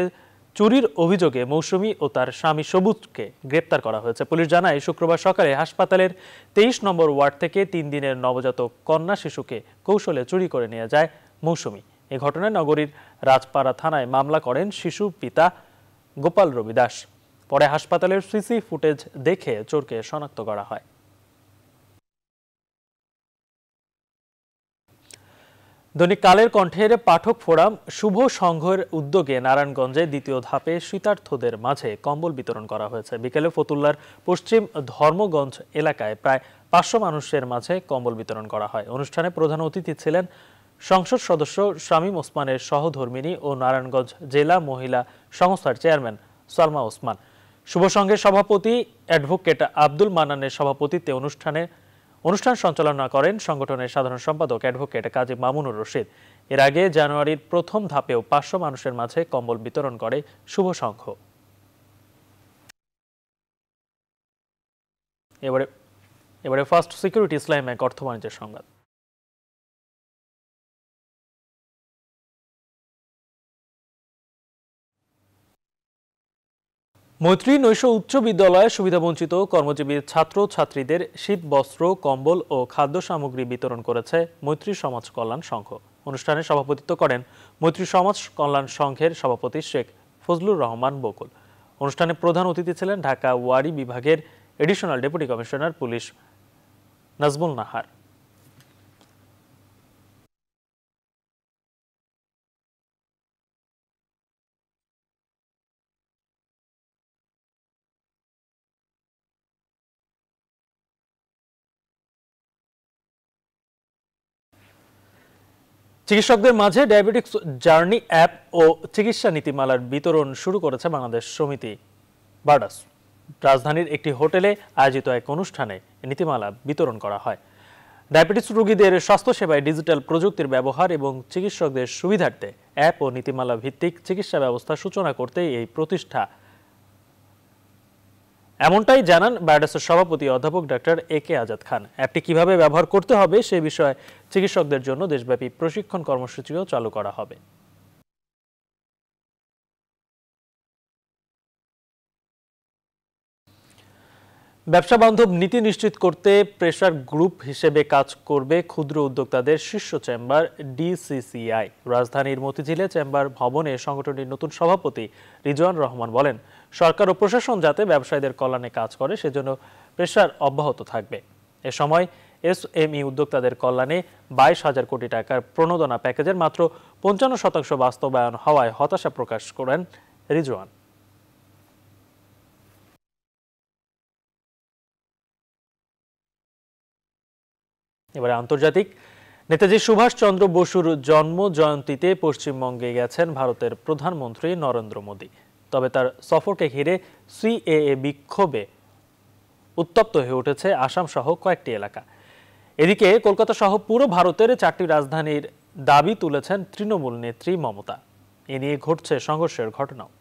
চুরির অভিযোগে মৌসুমী ও তার স্বামী সবুজকে গ্রেপ্তার করা হয়েছে। পুলিশ জানায়, শুক্রবার সকালে হাসপাতালের 23 নম্বর ওয়ার্ড থেকে 3 দিনের নবজাতক কন্যা শিশুকে কৌশলে চুরি করে নিয়ে যায় মৌসুমী। এ ঘটনায় নগরীর রাজপাড়া থানায় মামলা করেন শিশু পিতা গোপাল রবি দাস। পরে হাসপাতালের সিসি ফুটেজ দেখে চোরকে শনাক্ত করা হয়। দৈনিক কালের কণ্ঠের পাঠক ফোরাম শুভ সংঘের উদ্যোগে নারায়ণগঞ্জে দ্বিতীয় ধাপে শীতার্থদের মাঝে কম্বল বিতরণ করা হয়েছে। বিকেলে ফতুল্লার পশ্চিম ধর্মগঞ্জ এলাকায় প্রায় 500 মানুষের মাঝে কম্বল বিতরণ করা হয়। অনুষ্ঠানে প্রধান অতিথি ছিলেন সংসদ সদস্য শামীম ওসমানের সহধর্মিণী ও নারায়ণগঞ্জ জেলা মহিলা সংস্থার চেয়ারম্যান সালমা ওসমান। শুভ সংঘের সভাপতি অ্যাডভোকেট আব্দুল মান্নানের সভাপতিত্বে অনুষ্ঠান সঞ্চালনা করেন সংগঠনের সাধারণ সম্পাদক অ্যাডভোকেট কাজী মামুনুর রশিদ। এর আগে জানুয়ারির প্রথম ধাপেও 500 মানুষের মাঝে কম্বল বিতরণ করে শুভ সংঘ। এবারে ফার্স্ট সিকিউরিটি ইসলাম ব্যাংক অর্থ বাণিজ্যের সংবাদ। মৈত্রী নৈশ উচ্চ বিদ্যালয়ে সুবিধাবঞ্চিত কর্মজীবী ছাত্র ছাত্রীদের শীত বস্ত্র, কম্বল ও খাদ্য সামগ্রী বিতরণ করেছে মৈত্রী সমাজ কল্যাণ সংঘ। অনুষ্ঠানে সভাপতিত্ব করেন মৈত্রী সমাজ কল্যাণ সংঘের সভাপতি শেখ ফজলুর রহমান বকুল। অনুষ্ঠানে প্রধান অতিথি ছিলেন ঢাকা ওয়ারি বিভাগের additional deputy commissioner police Nazmul Nahar. চিকিৎসকদের মাঝে ডায়াবেটিক্স জার্নি অ্যাপ ও চিকিৎসা নীতিমালার বিতরণ শুরু করেছে বাংলাদেশ সমিতি বার্ডাস। রাজধানীর একটি হোটেলে আয়োজিত এক অনুষ্ঠানে নীতিমালা বিতরণ করা হয়। ডায়াবেটিস রোগীদের স্বাস্থ্যসেবায় ডিজিটাল প্রযুক্তির ব্যবহার এবং চিকিৎসকদের সুবিধার্থে অ্যাপ ও নীতিমালা ভিত্তিক চিকিৎসা ব্যবস্থা সূচনা করতে এই প্রতিষ্ঠা, এমনটাই জানান বার্ডাসের সভাপতি অধ্যাপক ডক্টর AK আজাদ খান। অ্যাপটি কিভাবে ব্যবহার করতে হবে সে বিষয়ে চিকিৎসকদের জন্য দেশব্যাপী প্রশিক্ষণ কর্মসূচিও চালু করা হবে। ব্যবসা বান্ধব নীতি নিশ্চিত করতে প্রেসার গ্রুপ হিসেবে কাজ করবে ক্ষুদ্র উদ্যোক্তাদের শীর্ষ চেম্বার DCCI। রাজধানীর মতিঝিলে চেম্বার ভবনে সংগঠনটির নতুন সভাপতি রিজওয়ান রহমান বলেন, সরকার ও প্রশাসন যাতে ব্যবসায়ীদের কল্যাণে কাজ করে সেজন্য প্রেসার অব্যাহত থাকবে। এ সময় SME উদ্যোক্তাদের কল্যাণে 22,000 কোটি টাকার প্রণোদনা প্যাকেজের মাত্র 55% বাস্তবায়ন হওয়ায় হতাশা প্রকাশ করেন রিজওয়ান। এবারে আন্তর্জাতিক। নেতাজি সুভাষচন্দ্র বসুর জন্ম জয়ন্তীতে পশ্চিমবঙ্গে গেছেন ভারতের প্রধানমন্ত্রী নরেন্দ্র মোদী। তবে তার সফরকে ঘিরে CAA বিক্ষোভে উত্তপ্ত হয়ে উঠেছে আসাম সহ কয়েকটি এলাকা। এদিকে কলকাতা সহ পুরো ভারতের 4টি রাজধানীর দাবি তুলেছেন তৃণমূল নেত্রী মমতা। এ নিয়ে ঘটছে সংঘর্ষের ঘটনাও।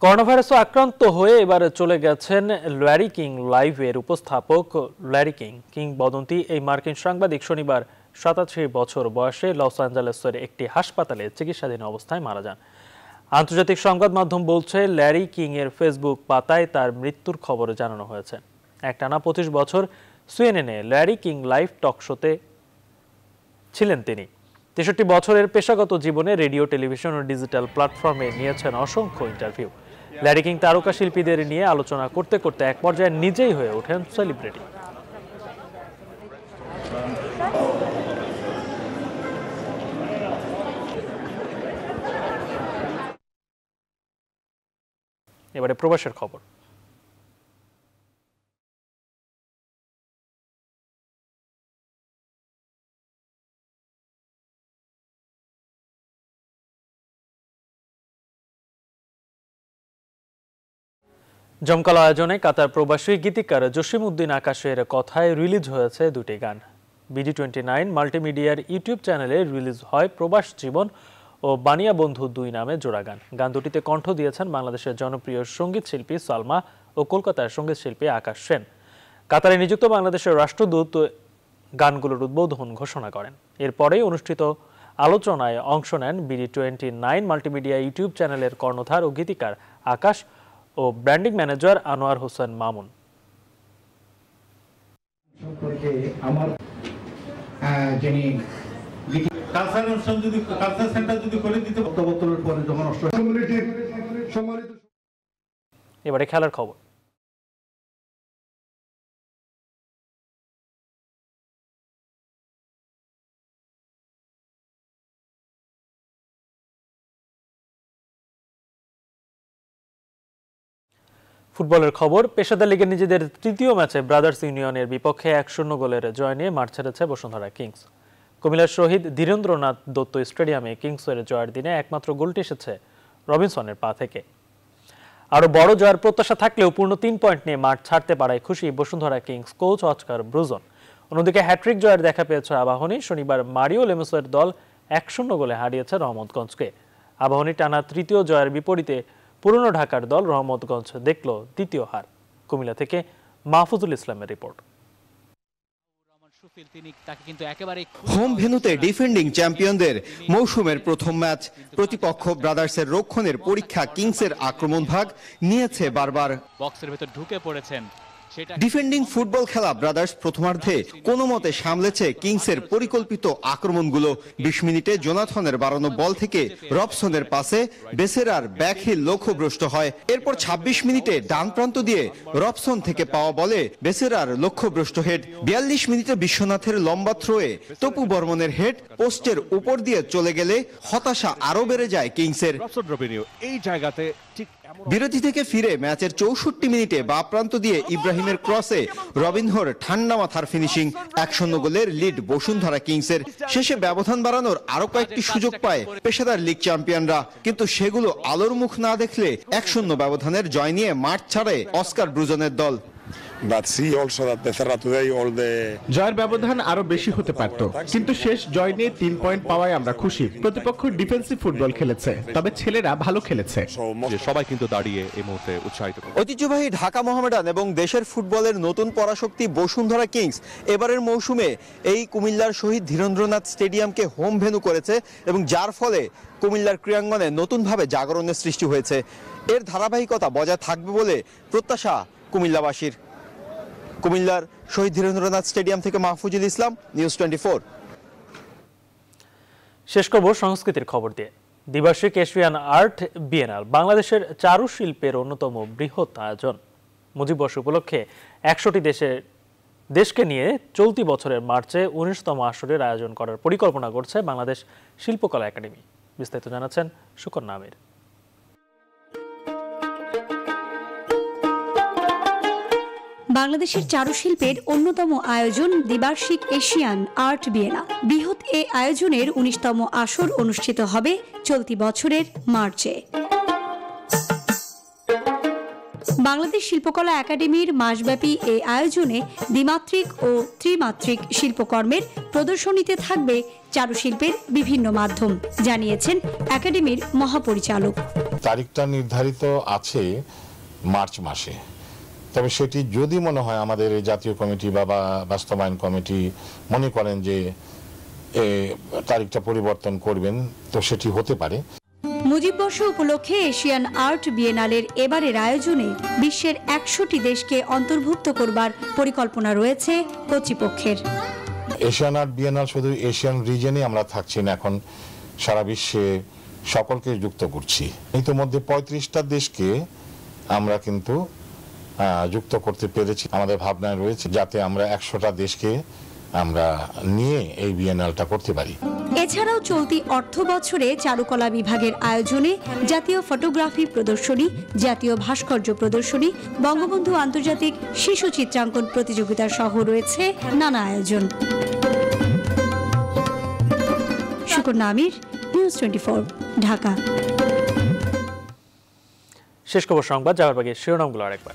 করোনা ভাইরাসে আক্রান্ত হয়ে এবার চলে গেছেন ল্যারি কিং লাইভের উপস্থাপক ল্যারি কিং। কিংবদন্তি এই মার্কিন সাংবাদিক শনিবার 87 বছর বয়সে লস অ্যাঞ্জেলেসের একটি হাসপাতালে চিকিৎসাধীন অবস্থায় মারা যান। আন্তর্জাতিক সংবাদ মাধ্যম বলছে, ল্যারি কিং এর ফেসবুক পাতায় তার মৃত্যুর খবর জানানো হয়েছে। একটানা 25 বছর CNN-এ ল্যারি কিং লাইভ টক শোতে ছিলেন তিনি। 63 বছরের পেশাগত জীবনে রেডিও, টেলিভিশন ও ডিজিটাল প্ল্যাটফর্মে নিয়েছেন অসংখ্য ইন্টারভিউ। ল্যারি কিং তারকা শিল্পীদের নিয়ে আলোচনা করতে করতে এক পর্যায়ে নিজেই হয়ে ওঠেন সেলিব্রিটি। এবারে প্রবাসের খবর। জমকালো আয়োজনে কাতার প্রবাসী গীতিকার জসিম উদ্দিন আকাশের কথায় রিলিজ হয়েছে দুটি গান। BD29 মাল্টিমিডিয়ার ইউটিউব চ্যানেলে রিলিজ হয় প্রবাস জীবন ও বানিয়া বন্ধু 2 নামে জোড়া গান। গান দুটিতে কণ্ঠ দিয়েছেন বাংলাদেশের জনপ্রিয় সঙ্গীত শিল্পী সালমা ও কলকাতার সঙ্গীত শিল্পী আকাশ সেন। কাতারে নিযুক্ত বাংলাদেশের রাষ্ট্রদূত গানগুলোর উদ্বোধন ঘোষণা করেন। এরপরেই অনুষ্ঠিত আলোচনায় অংশ নেন BD29 মাল্টিমিডিয়া ইউটিউব চ্যানেলের কর্ণধার ও গীতিকার আকাশ ও ব্র্যান্ডিং ম্যানেজার আনোয়ার হোসেন মামুন। এবারে খেলার খবর। ফুটবলের খবর। পেশাদার লিগে নিজেদের তৃতীয় ম্যাচে ব্রাদার্স ইউনিয়নের বিপক্ষে 1-0 গোলের জয় নিয়ে মাঠ ছেড়েছে বসুন্ধরা কিংস। কুমিল্লার শহীদ ধীরেন্দ্রনাথ দত্ত স্টেডিয়ামে কিংসের জয়ের দিনে একমাত্র গোলটি এসেছে রবিনসনের পা থেকে। আরও বড় জয়ের প্রত্যাশা থাকলেও পূর্ণ 3 পয়েন্ট নিয়ে মাঠ ছাড়তে পারায় খুশি Bashundhara Kings coach Oscar Bruzon. অন্যদিকে হ্যাট্রিক জয়ের দেখা পেয়েছে আবাহনী। শনিবার মারিও লেমসের দল 1-0 গোলে হারিয়েছে রহমতগঞ্জকে। আবাহনী টানা তৃতীয় জয়ের বিপরীতে পুরনো ঢাকার দল রহমতগঞ্জ দেখল দ্বিতীয় হার। কুমিল্লা থেকে মাহফুজুল ইসলামের রিপোর্ট। হোম ভেন্যুতে ডিফেন্ডিং চ্যাম্পিয়নদের মৌসুমের প্রথম ম্যাচ। প্রতিপক্ষ ব্রাদার্সের রক্ষণের পরীক্ষা কিংসের আক্রমণ ভাগ নিয়েছে বারবার। বক্সের ভেতর ঢুকে পড়েছেন। ডিফেন্ডিং ফুটবল খেলা ব্রাদার্স প্রথমার্ধে কোনো মতে সামলেছে কিংসের পরিকল্পিত আক্রমণগুলো। 20 মিনিটে জোনাথনের বাড়ানো বল থেকে রবসনের পাসে বেসেরার ব্যাকহিল লক্ষ্যভ্রষ্ট হয়। এরপর 26 মিনিটে ডান প্রান্ত দিয়ে রবসন থেকে পাওয়া বলে বেসেরার লক্ষ্যভ্রষ্ট হেড। 42 মিনিটে বিশ্বনাথের লম্বা থ্রোয়ে তপু বর্মনের হেড পোস্টের উপর দিয়ে চলে গেলে হতাশা আরো বেড়ে যায় কিংসের। এই জায়গাতে বিরতি থেকে ফিরে ম্যাচের 64 মিনিটে বা প্রান্ত দিয়ে ইব্রাহিমের ক্রসে রবিনহোর ঠান্ডা মাথার ফিনিশিং। 1-0 গোলের লিড বসুন্ধরা কিংসের। শেষে ব্যবধান বাড়ানোর আরো কয়েকটি সুযোগ পায় পেশাদার লিগ চ্যাম্পিয়নরা, কিন্তু সেগুলো আলোর মুখ না দেখলে 1-0 ব্যবধানের জয় নিয়ে মাঠ ছাড়ে অস্কার ব্রুজনের দল। জয়ের ব্যবধান আরো বেশি হতে পারত, কিন্তু শেষ জয় নিয়ে 3 পয়েন্ট পাওয়ায় আমরা খুশি। প্রতিপক্ষ ডিফেন্সিভ ফুটবল খেলেছে, তবে ছেলেরা ভালো খেলেছে। সবাই কিন্তু দাঁড়িয়ে এই মুহূর্তে উৎসাহিত। ঐতিহ্যবাহী ঢাকা মোহামেডান এবং দেশের ফুটবলের নতুন পরাশক্তি বসুন্ধরা কিংস এবারের মৌসুমে এই কুমিল্লার শহীদ ধীরেন্দ্রনাথ স্টেডিয়ামকে হোম ভেন্যু করেছে এবং যার ফলে কুমিল্লার ক্রীড়াঙ্গনে নতুনভাবে জাগরণের সৃষ্টি হয়েছে। এর ধারাবাহিকতা বজায় থাকবে বলে প্রত্যাশা কুমিল্লাবাসীর। কুমিল্লার শহীদ ধীরেন্দ্রনাথ স্টেডিয়াম থেকে মাহফুজুল ইসলাম, নিউজ 24। শেষ করব সংস্কৃতির খবর দিয়ে। দ্বিবার্ষিক এশিয়ান আর্ট বিয়েনাল বাংলাদেশের চারুশিল্পের অন্যতম বৃহৎ আয়োজন। মুজিববর্ষ উপলক্ষে 100টি দেশকে নিয়ে চলতি বছরের মার্চে 19তম আসরের আয়োজন করার পরিকল্পনা করছে বাংলাদেশ শিল্পকলা একাডেমি। বিস্তারিত জানাচ্ছেন সুকন্যা আমির। বাংলাদেশের চারুশিল্পের অন্যতম আয়োজন দ্বিবার্ষিক এশিয়ান আর্ট বিয়েনা। বৃহৎ এ আয়োজনের 19তম আসর অনুষ্ঠিত হবে চলতি বছরের মার্চে। বাংলাদেশ শিল্পকলা একাডেমির মাসব্যাপী এই আয়োজনে দ্বিমাত্রিক ও ত্রিমাত্রিক শিল্পকর্মের প্রদর্শনীতে থাকবে চারুশিল্পের বিভিন্ন মাধ্যম, জানিয়েছেন একাডেমির মহাপরিচালক। তারিখটা নির্ধারিত আছে মার্চ মাসে, তবে সেটি যদি মনে হয় আমাদের জাতীয় কমিটি বা বাস্তবায়ন কমিটি মনে করেন যে তারিখটা পরিবর্তন করবেন, তো সেটি হতে পারে। মুজিববর্ষ উপলক্ষে এশিয়ান আর্ট বিয়েনালের এবারের আয়োজনে বিশ্বের 100টি দেশকে অন্তর্ভুক্ত করবার পরিকল্পনা রয়েছে কর্তৃপক্ষের। এশিয়ান আর্ট বিয়েনাল শুধু এশিয়ান রিজনে আমরা থাকছি না, এখন সারা বিশ্বে সকলকে যুক্ত করছি। ইতিমধ্যে 35টা দেশকে আমরা কিন্তু যুক্ত করতে পেরেছি। আমাদের ভাবনায় রয়েছে যাতে আমরা 100টা দেশকে আমরা নিয়ে এই বিয়েনালটা করতে পারি। এছাড়াও চলতি অর্থ বছরে চারুকলা বিভাগের আয়োজনে জাতীয় ফটোগ্রাফি প্রদর্শনী, জাতীয় ভাস্কর্য প্রদর্শনী, বঙ্গবন্ধু আন্তর্জাতিক শিশু চিত্রাঙ্কন প্রতিযোগিতা সহ রয়েছে নানা আয়োজন। সুকন্যা আমির, নিউজ 24, ঢাকা। শেষ খবর সংবাদ যাওয়ার আগে শিরোনামগুলো আরেকবার।